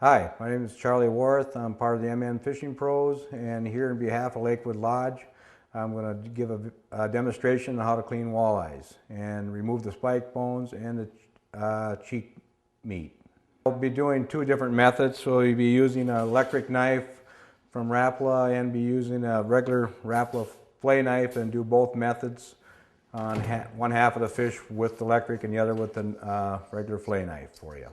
Hi, my name is Charlie Warth. I'm part of the MN Fishing Pros, and here on behalf of Lakewood Lodge, I'm going to give a demonstration on how to clean walleyes and remove the spike bones and the cheek meat. I'll be doing two different methods. So you'll be using an electric knife from Rapala and be using a regular Rapala fillet knife, and do both methods on one half of the fish with the electric and the other with the regular fillet knife for you.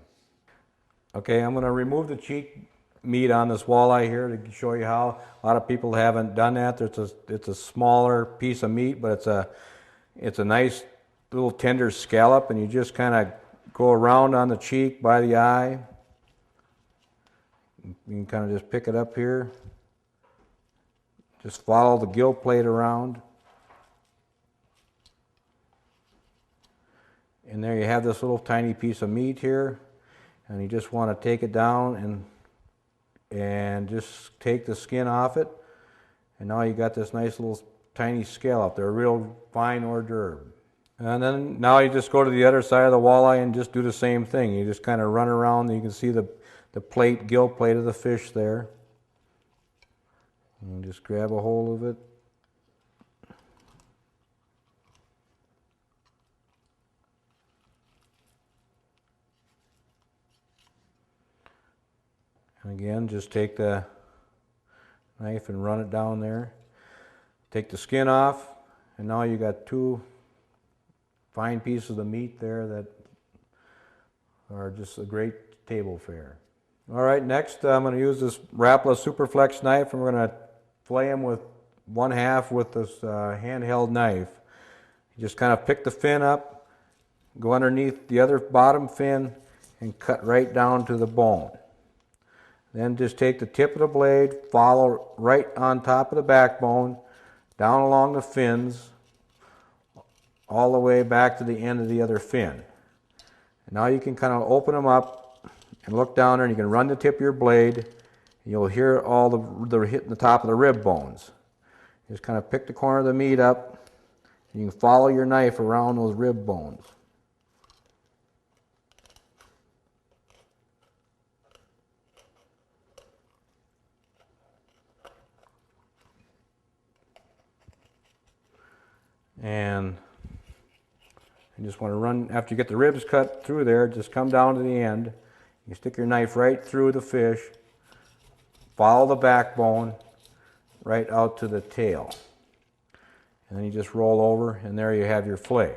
Okay, I'm going to remove the cheek meat on this walleye here to show you how. A lot of people haven't done that. It's a smaller piece of meat, but it's a nice little tender scallop, and you just kind of go around on the cheek by the eye. You can kind of just pick it up here. Just follow the gill plate around. And there you have this little tiny piece of meat here. And you just want to take it down and just take the skin off it. And now you got this nice little tiny scallop. They're a real fine hors d'oeuvre. And then now you just go to the other side of the walleye and just do the same thing. You just kind of run around. You can see the plate, gill plate of the fish there. And just grab a hold of it. And again, just take the knife and run it down there. Take the skin off, and now you got two fine pieces of meat there that are just a great table fare. All right, next I'm going to use this Rapala Superflex knife, and we're going to fillet them with one half with this handheld knife. You just kind of pick the fin up, go underneath the other bottom fin, and cut right down to the bone. Then just take the tip of the blade, follow right on top of the backbone, down along the fins, all the way back to the end of the other fin. And now you can kind of open them up and look down there, and you can run the tip of your blade, and you'll hear all the hitting the top of the rib bones. Just kind of pick the corner of the meat up, and you can follow your knife around those rib bones. And you just want to run, after you get the ribs cut through there, just come down to the end. You stick your knife right through the fish, follow the backbone right out to the tail. And then you just roll over, and there you have your fillet,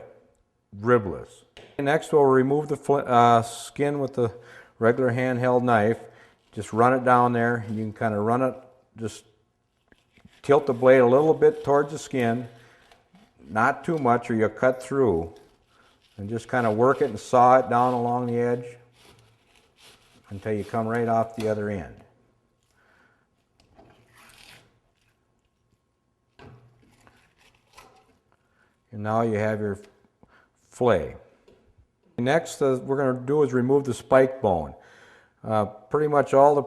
ribless. And next we'll remove the skin with the regular handheld knife. Just run it down there. You can kind of run it, just tilt the blade a little bit towards the skin. Not too much or you'll cut through, and just kind of work it and saw it down along the edge until you come right off the other end. And now you have your fillet. Next we're going to do is remove the spike bone. Pretty much all the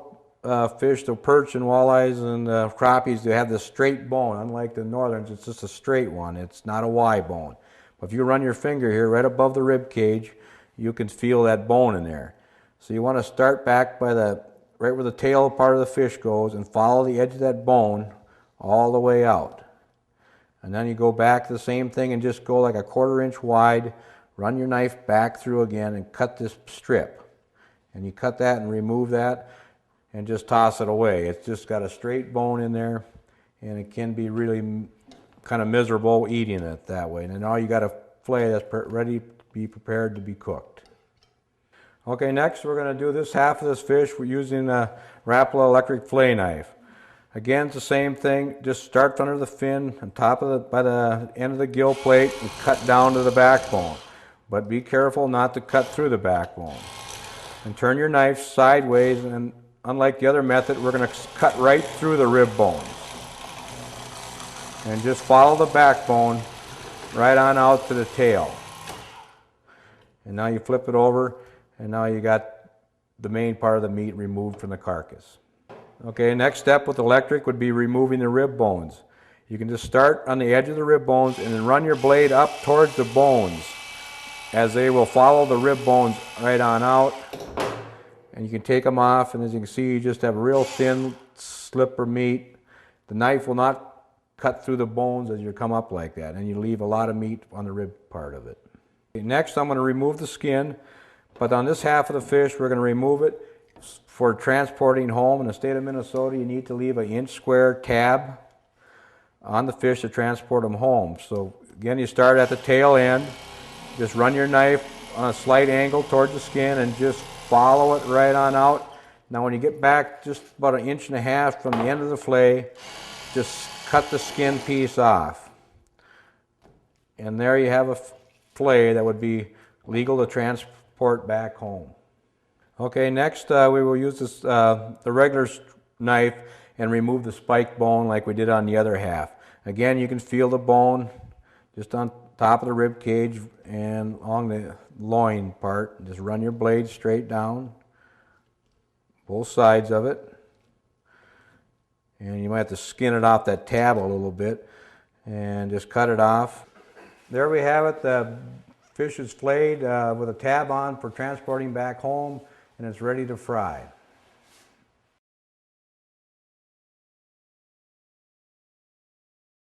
fish, the perch and walleyes and crappies, they have this straight bone. Unlike the northerns, it's just a straight one. It's not a Y bone. But if you run your finger here right above the rib cage, you can feel that bone in there. So you want to start back by right where the tail part of the fish goes, and follow the edge of that bone all the way out. And then you go back to the same thing and just go like a 1/4 inch wide, run your knife back through again and cut this strip. And you cut that and remove that, and just toss it away. It's just got a straight bone in there, and it can be really kind of miserable eating it that way. And now you got a fillet that's ready to be prepared to be cooked. Okay, next we're going to do this half of this fish. We're using a Rapala electric fillet knife. Again, it's the same thing. Just start under the fin, on top of by the end of the gill plate, and cut down to the backbone. But be careful not to cut through the backbone. And turn your knife sideways, and unlike the other method, we're going to cut right through the rib bones. And just follow the backbone right on out to the tail. And now you flip it over, and now you got the main part of the meat removed from the carcass. Okay, next step with electric would be removing the rib bones. You can just start on the edge of the rib bones and then run your blade up towards the bones, as they will follow the rib bones right on out. and you can take them off, and as you can see, you just have a real thin slip of meat. The knife will not cut through the bones as you come up like that, and you leave a lot of meat on the rib part of it. Okay, next, I'm going to remove the skin, but on this half of the fish, we're going to remove it for transporting home. In the state of Minnesota, you need to leave an inch square tab on the fish to transport them home. So again, you start at the tail end, just run your knife on a slight angle towards the skin and just follow it right on out. Now when you get back just about 1.5 inches from the end of the fillet, just cut the skin piece off. And there you have a fillet that would be legal to transport back home. Okay, next we will use this, the regular knife and remove the spike bone like we did on the other half. Again, you can feel the bone just on top of the rib cage and along the loin part. Just run your blade straight down, both sides of it. And you might have to skin it off that tab a little bit and just cut it off. There we have it. The fish is filleted with a tab on for transporting back home, and it's ready to fry.